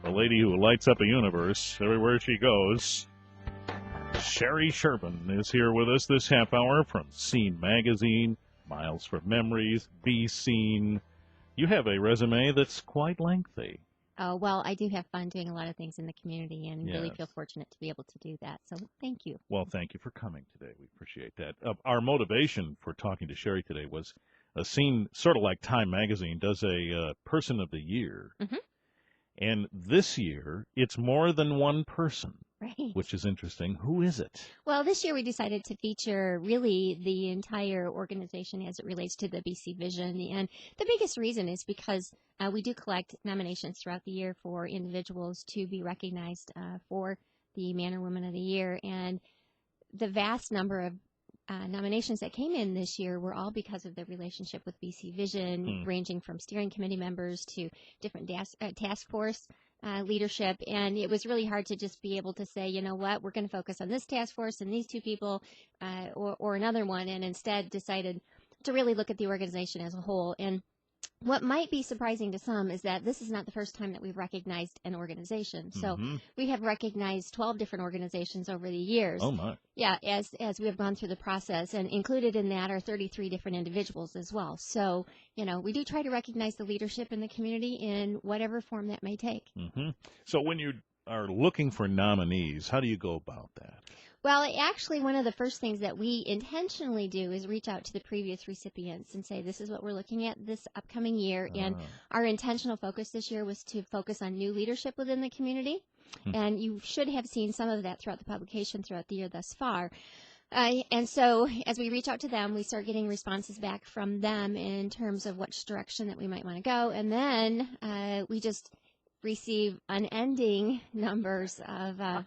the lady who lights up a universe everywhere she goes. Sherii Sherban is here with us this half hour from Scene Magazine, Miles for Memories, Be Seen. You have a resume that's quite lengthy. Oh, well, I do have fun doing a lot of things in the community and really Yes. feel fortunate to be able to do that. So thank you. Well, thank you for coming today. We appreciate that. Our motivation for talking to Sherii today was a scene sort of like Time Magazine does a Person of the Year. Mhm. And this year, it's more than one person, Right. which is interesting. Who is it? Well, this year we decided to feature really the entire organization as it relates to the BC Vision. And the biggest reason is because we do collect nominations throughout the year for individuals to be recognized for the Man or Woman of the Year. And the vast number of nominations that came in this year were all because of the relationship with BC Vision, ranging from steering committee members to different task force leadership. And it was really hard to just be able to say, you know what, we're going to focus on this task force and these two people or another one, and instead decided to really look at the organization as a whole. And what might be surprising to some is that this is not the first time that we've recognized an organization. So we have recognized 12 different organizations over the years. Oh, my. Yeah, as we have gone through the process, and included in that are 33 different individuals as well. So, you know, we do try to recognize the leadership in the community in whatever form that may take. So when you are looking for nominees, how do you go about that? Well, actually, one of the first things that we intentionally do is reach out to the previous recipients and say, this is what we're looking at this upcoming year. And our intentional focus this year was to focus on new leadership within the community. And you should have seen some of that throughout the publication throughout the year thus far. And so as we reach out to them, we start getting responses back from them in terms of which direction that we might want to go. And then we just receive unending numbers of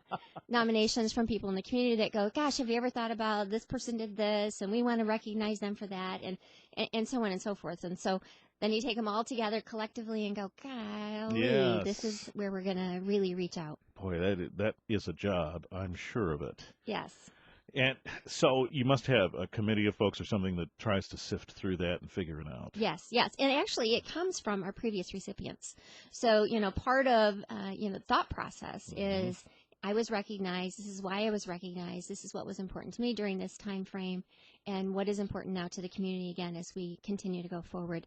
nominations from people in the community that go, gosh, have you ever thought about this person did this, and we want to recognize them for that, and so on and so forth. And so then you take them all together collectively and go, golly, this is where we're going to really reach out. Boy, that is a job. I'm sure of it. Yes. And so you must have a committee of folks or something that tries to sift through that and figure it out. Yes. And actually, it comes from our previous recipients. So, you know, part of, the thought process is I was recognized. This is why I was recognized. This is what was important to me during this time frame, and what is important now to the community, again, as we continue to go forward.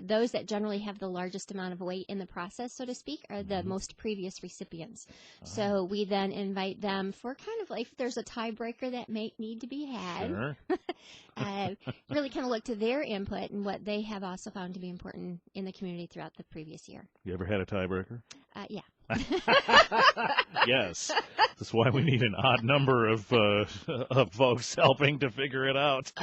Those that generally have the largest amount of weight in the process, so to speak, are the most previous recipients. So we then invite them for kind of like, if there's a tiebreaker that may need to be had, Sure. really kind of look to their input and what they have also found to be important in the community throughout the previous year. You ever had a tiebreaker? Yeah. Yes. That's why we need an odd number of folks helping to figure it out.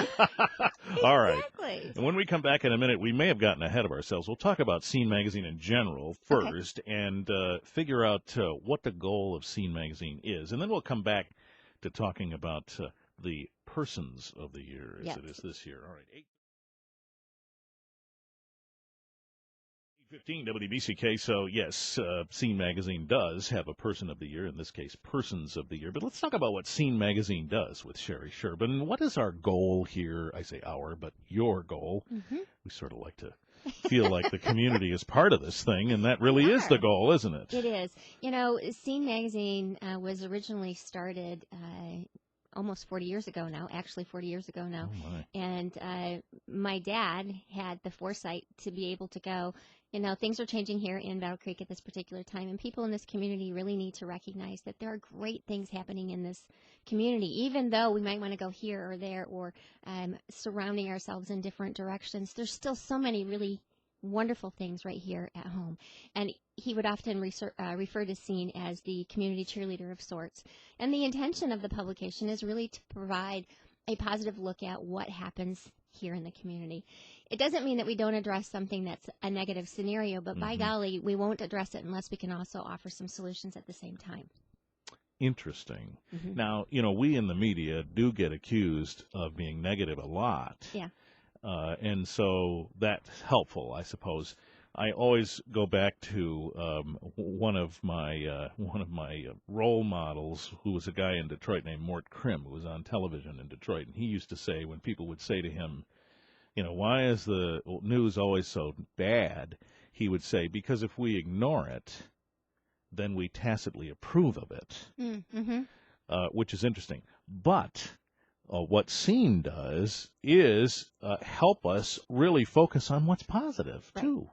All right. Exactly. And when we come back in a minute, we may have gotten ahead of ourselves. We'll talk about Scene Magazine in general first and figure out what the goal of Scene Magazine is. And then we'll come back to talking about the persons of the year as it is this year. All right. 8:15 WBCK. So, yes, Scene Magazine does have a Person of the Year, in this case, Persons of the Year. But let's talk about what Scene Magazine does with Sherii Sherban. What is our goal here? I say our, but your goal. We sort of like to feel like the community is part of this thing, and that really is the goal, isn't it? It is. You know, Scene Magazine was originally started almost 40 years ago now, actually 40 years ago now. Oh, my. And my dad had the foresight to be able to go, you know, things are changing here in Battle Creek at this particular time, and people in this community really need to recognize that there are great things happening in this community. Even though we might want to go here or there or surrounding ourselves in different directions, there's still so many really wonderful things right here at home. And he would often refer to Scene as the community cheerleader of sorts. And the intention of the publication is really to provide a positive look at what happens here in the community. It doesn't mean that we don't address something that's a negative scenario, but by golly, we won't address it unless we can also offer some solutions at the same time. Interesting. Now, you know, we in the media do get accused of being negative a lot. Yeah. And so that's helpful, I suppose. I always go back to one of my role models, who was a guy in Detroit named Mort Krim, who was on television in Detroit, and he used to say, when people would say to him, you know, why is the news always so bad? He would say, because if we ignore it, then we tacitly approve of it, Mm-hmm. which is interesting. But what Scene does is help us really focus on what's positive, Right. too.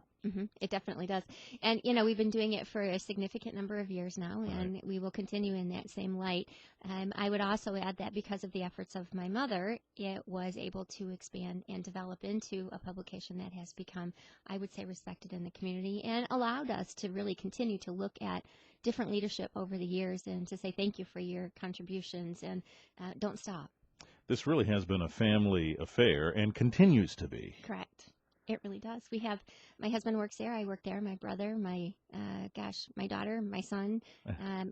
It definitely does. And, we've been doing it for a significant number of years now, and we will continue in that same light. I would also add that because of the efforts of my mother, it was able to expand and develop into a publication that has become, I would say, respected in the community and allowed us to really continue to look at different leadership over the years and to say thank you for your contributions and don't stop. This really has been a family affair and continues to be. Correct. It really does. We have, my husband works there, I work there, my brother, my daughter, my son,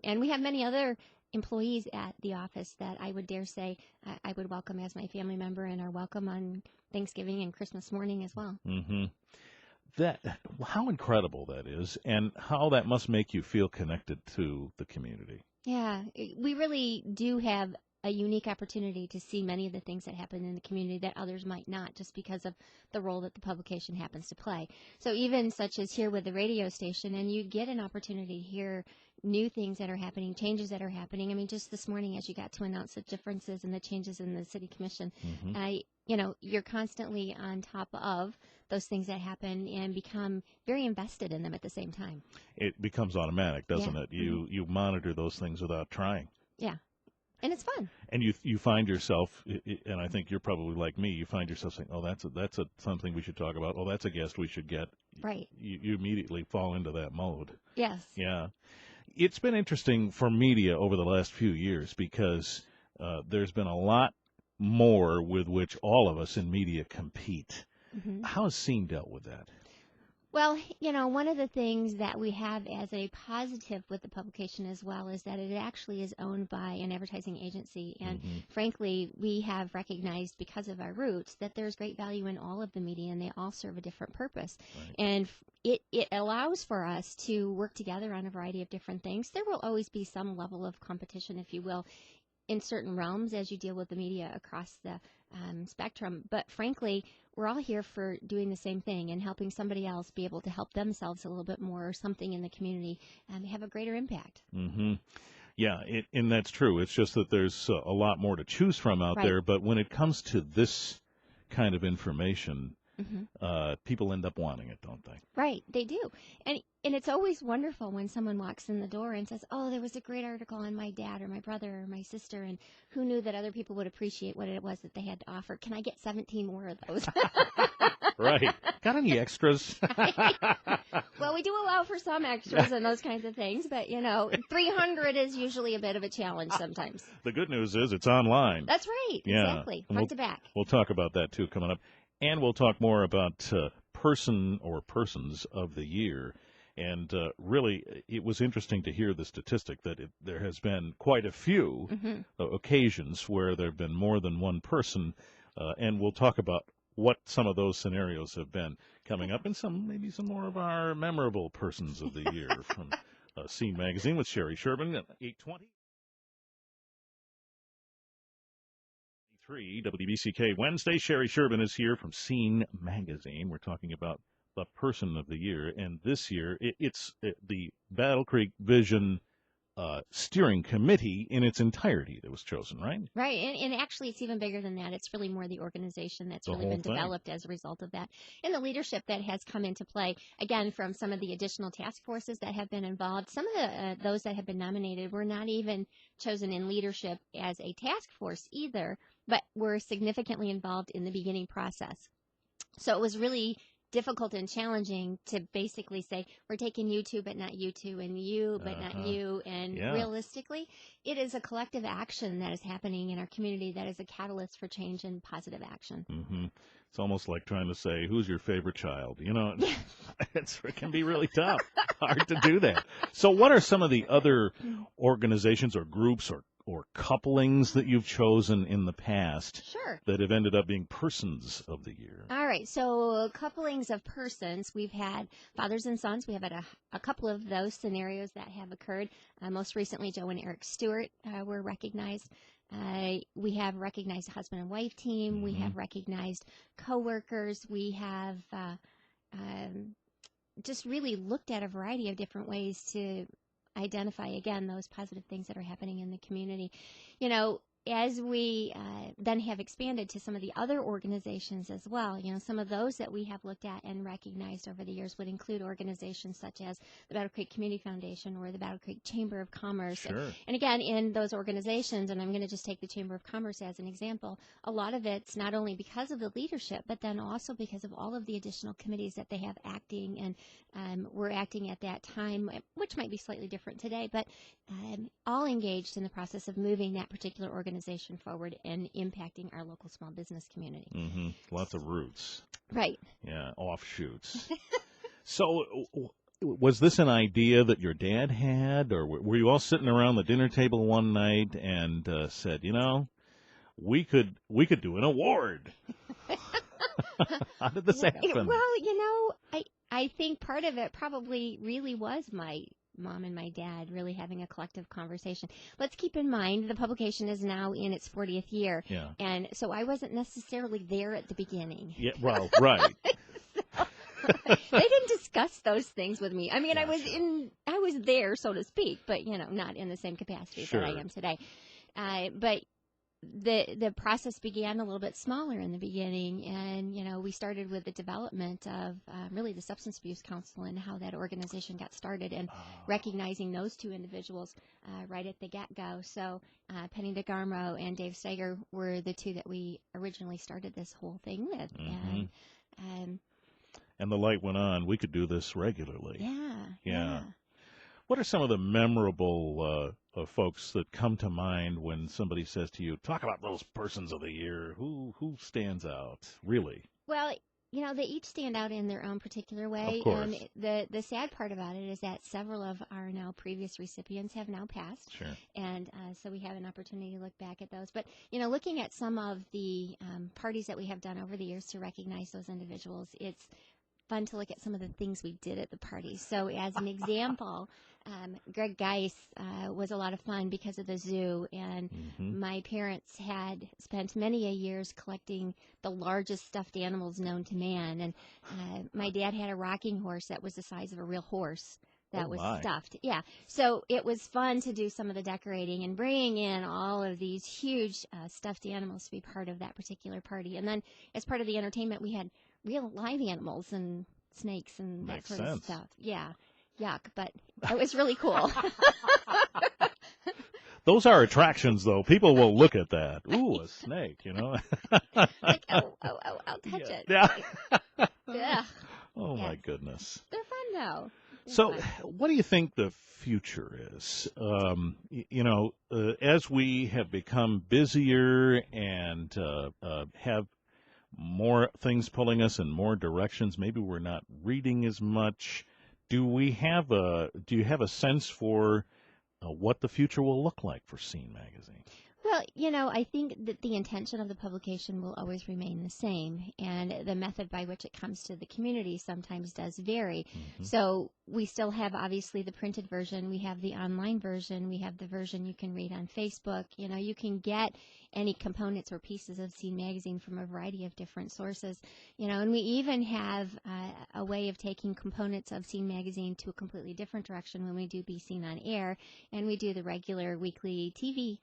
and we have many other employees at the office that I would dare say I would welcome as my family member and are welcome on Thanksgiving and Christmas morning as well. Mm-hmm. How incredible that is, and how that must make you feel connected to the community. Yeah, we really do have a unique opportunity to see many of the things that happen in the community that others might not, just because of the role that the publication happens to play. So even such as here with the radio station, and you get an opportunity to hear new things that are happening, changes that are happening. I mean, just this morning as you got to announce the differences and the changes in the city commission, you're constantly on top of those things that happen and become very invested in them at the same time. It becomes automatic, doesn't it? You monitor those things without trying. Yeah. And it's fun. And you find yourself, and I think you're probably like me, you find yourself saying, oh, that's something we should talk about. Oh, that's a guest we should get. Right. You immediately fall into that mode. Yes. Yeah. It's been interesting for media over the last few years because there's been a lot more with which all of us in media compete. Mm-hmm. How has Scene dealt with that? Well, one of the things that we have as a positive with the publication as well is that it actually is owned by an advertising agency. And frankly, we have recognized because of our roots that there's great value in all of the media and they all serve a different purpose. Right. And it allows for us to work together on a variety of different things. There will always be some level of competition, if you will, in certain realms as you deal with the media across the spectrum. But frankly, we're all here for doing the same thing and helping somebody else be able to help themselves a little bit more or something in the community and have a greater impact. Mm-hmm. Yeah, and that's true. It's just that there's a lot more to choose from out there. But when it comes to this kind of information, people end up wanting it, don't they? Right, they do. And it's always wonderful when someone walks in the door and says, oh, there was a great article on my dad or my brother or my sister, and who knew that other people would appreciate what it was that they had to offer. Can I get 17 more of those? Right. Got any extras? Well, we do allow for some extras and those kinds of things, but, 300 is usually a bit of a challenge sometimes. The good news is it's online. That's right. Yeah. Exactly. Front to back. We'll talk about that, too, coming up. And we'll talk more about person or persons of the year. And really, it was interesting to hear the statistic that there has been quite a few occasions where there have been more than one person. And we'll talk about what some of those scenarios have been coming up, and maybe some more of our memorable persons of the year from Scene Magazine with Sherii Sherban at 8:20. WBCK Wednesday. Sherii Sherban is here from Scene Magazine. We're talking about the person of the year, and this year it's the Battle Creek Vision steering committee in its entirety that was chosen, right? Right, and actually it's even bigger than that. It's really more the organization that's really been developed as a result of that, and the leadership that has come into play, again, from some of the additional task forces that have been involved. Some of those that have been nominated were not even chosen in leadership as a task force either, but were significantly involved in the beginning process. So it was really difficult and challenging to basically say, we're taking you two, but not you two, and you, but not you. And realistically, it is a collective action that is happening in our community that is a catalyst for change and positive action. Mm-hmm. It's almost like trying to say, who's your favorite child? It can be really tough. Hard to do that. So what are some of the other organizations or groups or couplings that you've chosen in the past that have ended up being persons of the year? All right, so couplings of persons. We've had fathers and sons. We have had a couple of those scenarios that have occurred. Most recently, Joe and Eric Stewart were recognized. We have recognized a husband and wife team. We have recognized coworkers. We have just really looked at a variety of different ways to identify, again, those positive things that are happening in the community. You know, as we then have expanded to some of the other organizations as well, you know, some of those that we have looked at and recognized over the years would include organizations such as the Battle Creek Community Foundation or the Battle Creek Chamber of Commerce. Sure. And again, in those organizations, and I'm going to just take the Chamber of Commerce as an example, a lot of it's not only because of the leadership, but then also because of all of the additional committees that they have acting and were acting at that time, which might be slightly different today, but all engaged in the process of moving that particular organization forward and impacting our local small business community. Mm-hmm. Lots of roots. Right. Yeah, offshoots. So was this an idea that your dad had, or were you all sitting around the dinner table one night and said, you know, we could do an award? How did this happen? Well, you know, I think part of it probably really was my mom and my dad really having a collective conversation. Let's keep in mind the publication is now in its 40th year. Yeah. And so I wasn't necessarily there at the beginning. Yeah, well, right. They didn't discuss those things with me. I mean, Gotcha. I was there, so to speak, but, you know, not in the same capacity Sure. that I am today. But the process began a little bit smaller in the beginning, and, you know, we started with the development of really the Substance Abuse Council and how that organization got started, and recognizing those two individuals right at the get-go. So Penny DeGarmo and Dave Steger were the two that we originally started this whole thing with. Mm-hmm. And the light went on. We could do this regularly. Yeah. What are some of the memorable folks that come to mind when somebody says to you, talk about those persons of the year? Who stands out, really? Well, you know, they each stand out in their own particular way. Of course. The sad part about it is that several of our now previous recipients have now passed. Sure. And so we have an opportunity to look back at those. But, you know, looking at some of the parties that we have done over the years to recognize those individuals, it's fun to look at some of the things we did at the parties. So as an example, Greg Geis was a lot of fun because of the zoo, and my parents had spent many a years collecting the largest stuffed animals known to man, and my dad had a rocking horse that was the size of a real horse that was stuffed. Yeah. So it was fun to do some of the decorating and bringing in all of these huge stuffed animals to be part of that particular party. And then as part of the entertainment, we had real live animals and snakes and that sort of stuff. Yeah. Yuck. But it was really cool. Those are attractions, though. People will look at that. Ooh, a snake, you know. Like, oh, I'll touch it. Yeah. Yeah. Oh, my goodness. They're fun, though. So what do you think the future is? You know, as we have become busier and have more things pulling us in more directions, maybe we're not reading as much. Do you have a sense for what the future will look like for Scene Magazine? Well, you know, I think that the intention of the publication will always remain the same, and the method by which it comes to the community sometimes does vary. So we still have, obviously, the printed version. We have the online version. We have the version you can read on Facebook. You know, you can get any components or pieces of Scene Magazine from a variety of different sources. You know, and we even have a way of taking components of Scene Magazine to a completely different direction when we do Be Seen on Air, and we do the regular weekly TV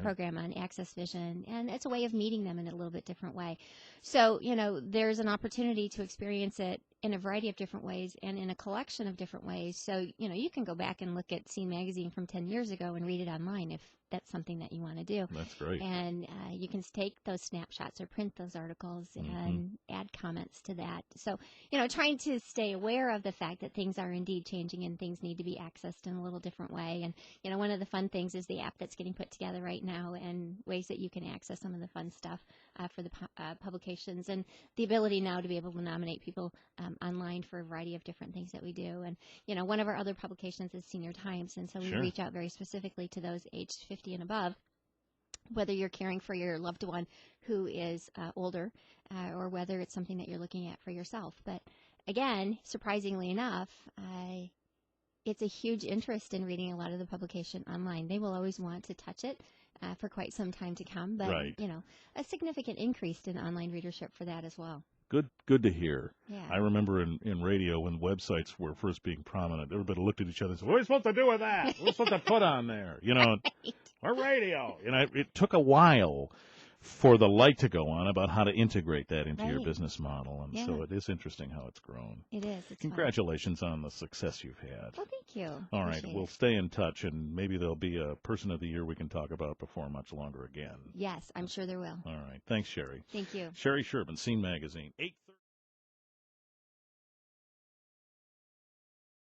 program on Access Vision, and it's a way of meeting them in a little bit different way. So, you know, there's an opportunity to experience it in a variety of different ways and in a collection of different ways. So, you know, you can go back and look at Scene Magazine from 10 years ago and read it online if that's something that you want to do. That's great. And you can take those snapshots or print those articles and add comments to that. So, you know, trying to stay aware of the fact that things are indeed changing and things need to be accessed in a little different way. And, you know, one of the fun things is the app that's getting put together right now and ways that you can access some of the fun stuff for the publications, and the ability now to be able to nominate people online for a variety of different things that we do. And, you know, one of our other publications is Senior Times, and so we reach out very specifically to those aged 50 and above, whether you're caring for your loved one who is older or whether it's something that you're looking at for yourself. But again, surprisingly enough, it's a huge interest in reading a lot of the publication online. They will always want to touch it for quite some time to come, but, you know, a significant increase in online readership for that as well. Good to hear. Yeah. I remember in radio when websites were first being prominent, everybody looked at each other and said, "What are we supposed to do with that? What are we supposed to put on there?" Or radio. It took a while for the light to go on about how to integrate that into your Right. business model, and so it is interesting how it's grown. It is. It's Congratulations on the success you've had. Well, thank you. All right, Appreciate we'll it. stay in touch, and maybe there'll be a Person of the Year we can talk about before much longer again. Yes, I'm sure there will. All right, thanks, Sherii. Thank you. Sherii Sherban, Scene Magazine.